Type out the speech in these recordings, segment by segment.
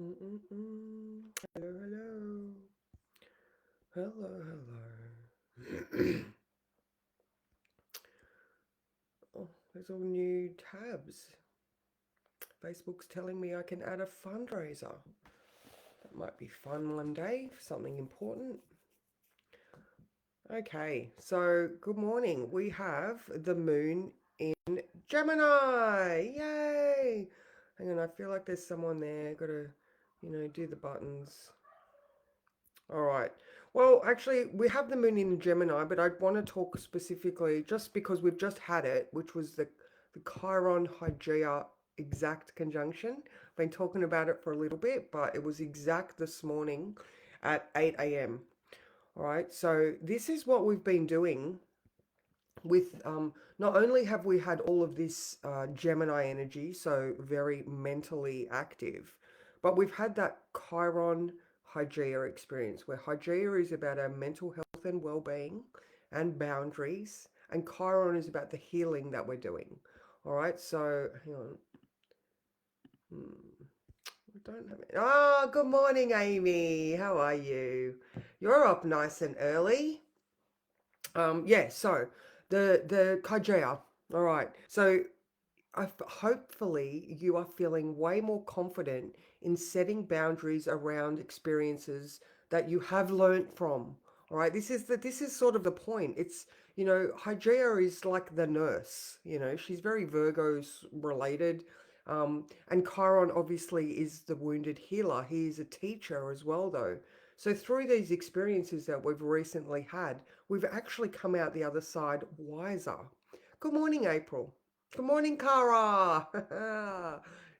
Mm-mm-mm. Hello, hello. Hello, hello. Oh, there's all new tabs. Facebook's telling me I can add a fundraiser. That might be fun one day for something important. Okay, so good morning. We have the moon in Gemini. Yay! Hang on, I feel like there's someone there. Gotta, do the buttons. All right. Well, actually, we have the moon in Gemini, but I want to talk specifically just because we've just had it, which was the Chiron Hygeia exact conjunction. Been talking about it for a little bit, but it was exact this morning at 8 a.m. All right. So this is what we've been doing with not only have we had all of this Gemini energy, so very mentally active, but we've had that Chiron Hygeia experience where Hygeia is about our mental health and well-being and boundaries, and Chiron is about the healing that we're doing. All right, so hang on. I don't have it. Oh, good morning, Amy. How are you? You're up nice and early. Yeah, so the Kajaya. All right. So hopefully you are feeling way more confident in setting boundaries around experiences that you have learnt from. All right. This is sort of the point. It's, Hygeia is like the nurse, she's very Virgo's related. And Chiron obviously is the wounded healer. He is a teacher as well, though. So through these experiences that we've recently had, we've actually come out the other side wiser. Good morning, April. Good morning, Cara.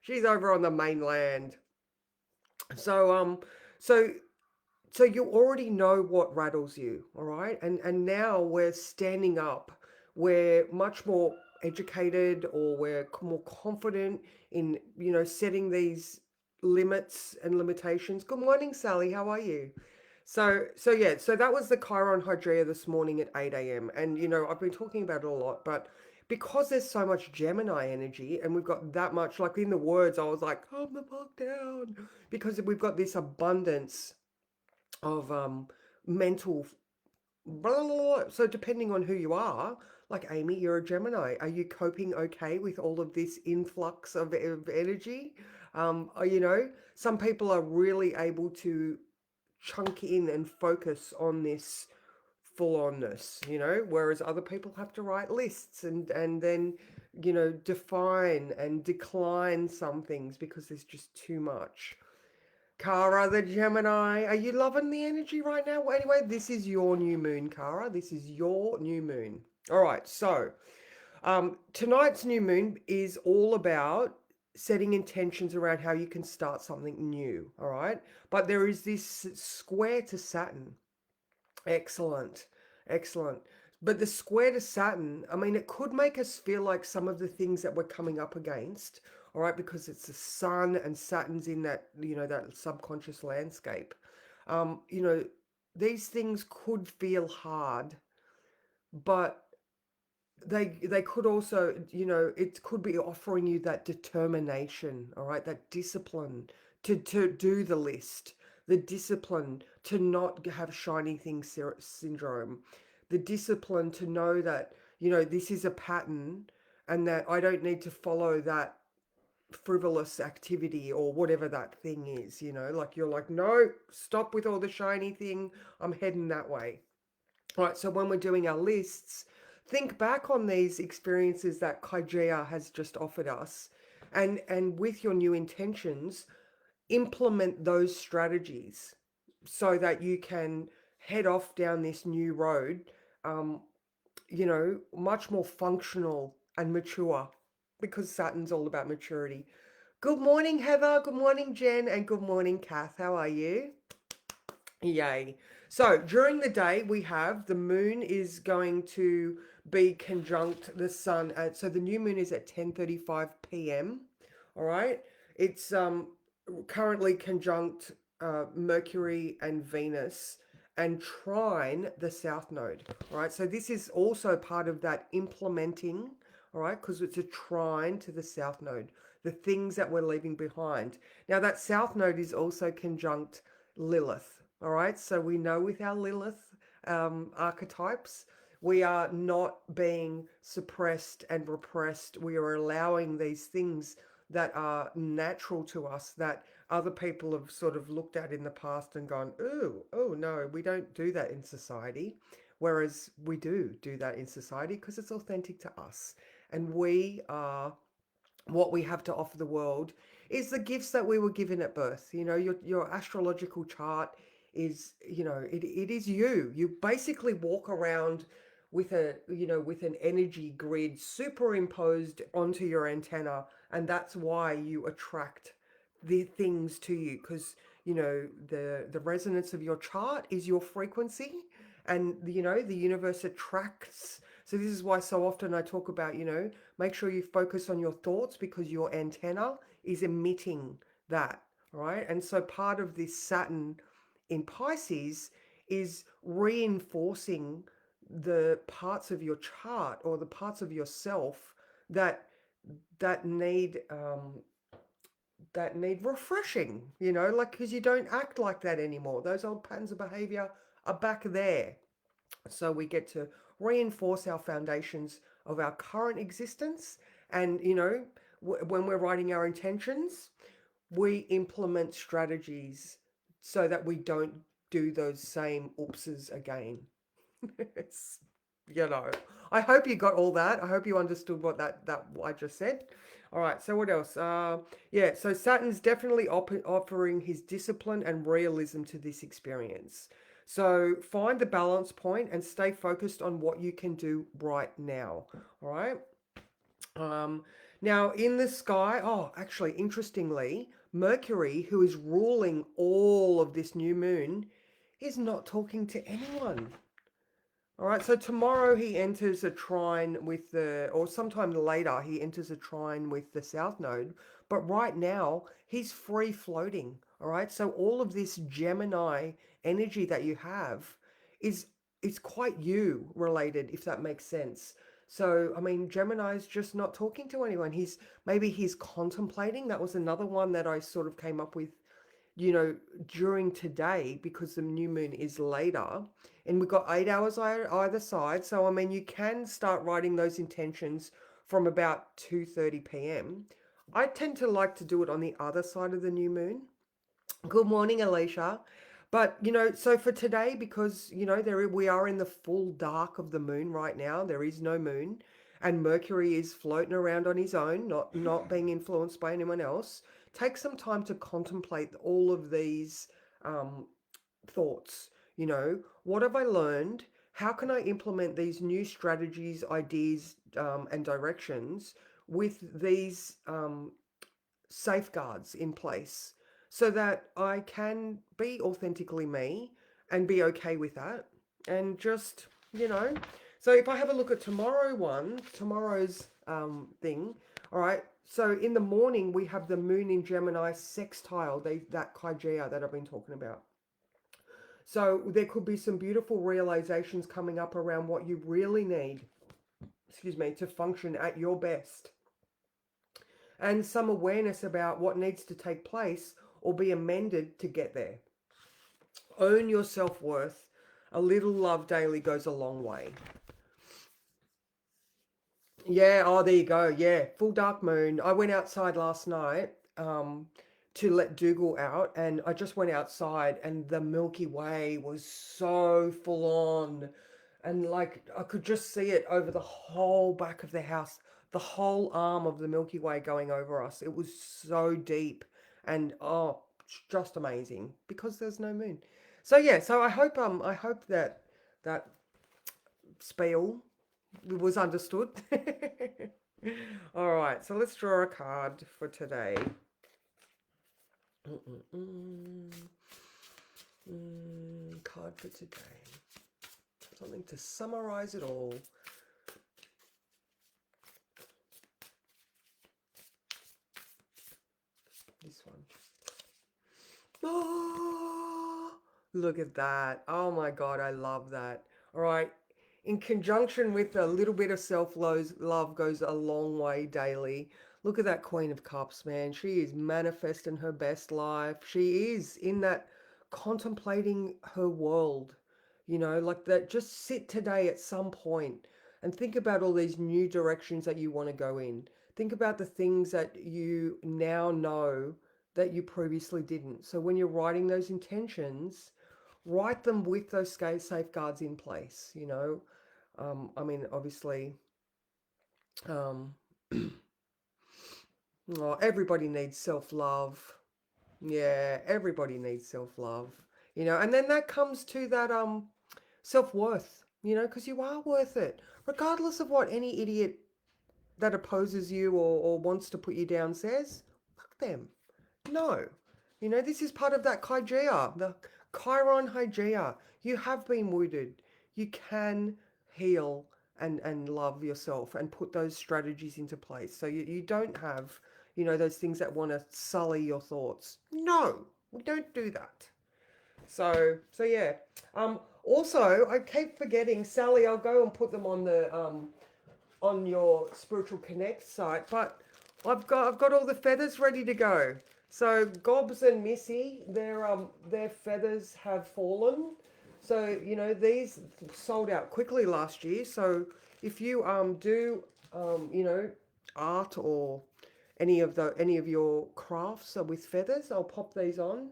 She's over on the mainland. So so so you already know what rattles you, all right? And now we're standing up. We're much more educated, or we're more confident in, setting these limits and limitations. Good morning, Sally. How are you? So yeah, so that was the Chiron Hydrea this morning at 8 a.m. And I've been talking about it a lot, but because there's so much Gemini energy and we've got that much, like in the words, I was like, calm the fuck down. Because we've got this abundance of mental blah, blah, blah. So depending on who you are, like Amy, you're a Gemini. Are you coping okay with all of this influx of energy? Some people are really able to chunk in and focus on this full onness, whereas other people have to write lists and then, define and decline some things because there's just too much. Cara, the Gemini, are you loving the energy right now? Well, anyway, this is your new moon, Cara. This is your new moon. All right, so tonight's new moon is all about setting intentions around how you can start something new. All right, but there is this square to Saturn. Excellent, excellent. But the square to Saturn, I mean, it could make us feel like some of the things that we're coming up against, all right, because it's the sun and Saturn's in that, that subconscious landscape. Um, you know, these things could feel hard, but they could also, it could be offering you that determination, all right, that discipline to do the list, the discipline to not have shiny thing syndrome, the discipline to know that, this is a pattern and that I don't need to follow that frivolous activity or whatever that thing is, like you're like, no, stop with all the shiny thing. I'm heading that way. Right, so when we're doing our lists, think back on these experiences that Kaijia has just offered us, and with your new intentions, implement those strategies so that you can head off down this new road, um, much more functional and mature, because Saturn's all about maturity. Good morning, Heather. Good morning, Jen, and good morning, Kath. How are you? Yay. So during the day, we have the moon is going to be conjunct the sun so the new moon is at 10:35 p.m. All right. It's currently conjunct Mercury and Venus and trine the south node. All right. So this is also part of that implementing, all right, because it's a trine to the south node. the things that we're leaving behind. Now, that South Node is also conjunct Lilith. All right. So we know with our Lilith archetypes, we are not being suppressed and repressed. We are allowing these things that are natural to us that other people have sort of looked at in the past and gone, ooh, oh no, we don't do that in society. Whereas we do that in society because it's authentic to us. And we are what we have to offer the world is the gifts that we were given at birth. You know, your astrological chart is, you know, it is you. You basically walk around with a, you know, with an energy grid superimposed onto your antenna, and that's why you attract the things to you, because you know the resonance of your chart is your frequency, and you know the universe attracts. So this is why so often I talk about, you know, make sure you focus on your thoughts because your antenna is emitting that, right? And so part of this Saturn in Pisces is reinforcing the parts of your chart or the parts of yourself that that need that need refreshing, you know, like because you don't act like that anymore. Those old patterns of behavior are back there. So we get to reinforce our foundations of our current existence. And, you know, when we're writing our intentions, we implement strategies so that we don't do those same oopses again. It's, you know, I hope you got all that. I hope you understood what that I just said. All right, so what else? Yeah, so Saturn's definitely offering his discipline and realism to this experience. So find the balance point and stay focused on what you can do right now. All right. Um, Now in the sky, oh, actually, interestingly, Mercury, who is ruling all of this new moon, is not talking to anyone. All right, so tomorrow he enters a trine with the, or sometime later he enters a trine with the South Node. But right now he's free floating. All right, so all of this Gemini energy that you have is quite you related, if that makes sense. So I mean, Gemini's just not talking to anyone. Maybe he's contemplating. That was another one that I sort of came up with, you know, during today because the new moon is later and we've got 8 hours either side. So, I mean, you can start writing those intentions from about 2:30 p.m. I tend to like to do it on the other side of the new moon. Good morning, Alicia. But, you know, so for today, because, you know, we are in the full dark of the moon right now, there is no moon, and Mercury is floating around on his own, not being influenced by anyone else. Take some time to contemplate all of these um, thoughts. You know, what have I learned? How can I implement these new strategies, ideas, and directions with these safeguards in place so that I can be authentically me and be okay with that? And just, you know, so if I have a look at tomorrow's thing, all right. So in the morning, we have the moon in Gemini sextile, that Hygeia that I've been talking about. So there could be some beautiful realizations coming up around what you really need, excuse me, to function at your best. And some awareness about what needs to take place or be amended to get there. Own your self-worth. A little love daily goes a long way. Yeah, oh, there you go. Yeah, full dark moon. I went outside last night to let Dougal out, and I just went outside, and the Milky Way was so full on. And like I could just see it over the whole back of the house, the whole arm of the Milky Way going over us. It was so deep and oh, just amazing because there's no moon. So yeah, so I hope that that spiel was understood. All right, so let's draw a card for today. Card for today. Something to summarize it all. This one. Oh, look at that. Oh my God, I love that. All right. in conjunction with a little bit of self-love goes a long way daily. Look at that Queen of Cups, man. She is manifesting her best life. She is in that contemplating her world, like that. Just sit today at some point and think about all these new directions that you want to go in. Think about the things that you now know that you previously didn't. So when you're writing those intentions, write them with those safeguards in place. I mean, obviously, um, oh, everybody needs self-love. Yeah, everybody needs self-love. And then that comes to that self-worth, because you are worth it, regardless of what any idiot that opposes you or wants to put you down says. Fuck them. No. This is part of that Hygeia, the Chiron Hygeia. You have been wounded. You can heal and love yourself and put those strategies into place. So you don't have, those things that want to sully your thoughts. No, we don't do that. So yeah. Also, I keep forgetting, Sally, I'll go and put them on your Spiritual Connect site, but I've got all the feathers ready to go. So Gobs and Missy, their feathers have fallen. So these sold out quickly last year. So if you do art or any of your crafts are with feathers, I'll pop these on.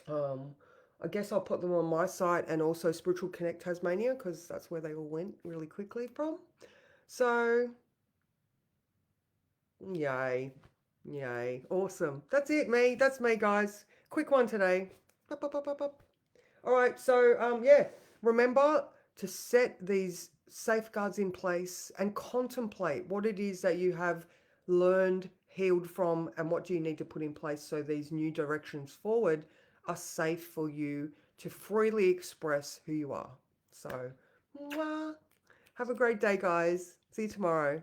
Um, I guess I'll put them on my site and also Spiritual Connect Tasmania because that's where they all went really quickly from. So yay. Yay. Awesome. That's me, guys. Quick one today. Bup, bup, bup, bup, bup. All right. So, yeah, remember to set these safeguards in place and contemplate what it is that you have learned, healed from, and what do you need to put in place so these new directions forward are safe for you to freely express who you are. So, mwah. Have a great day, guys. See you tomorrow.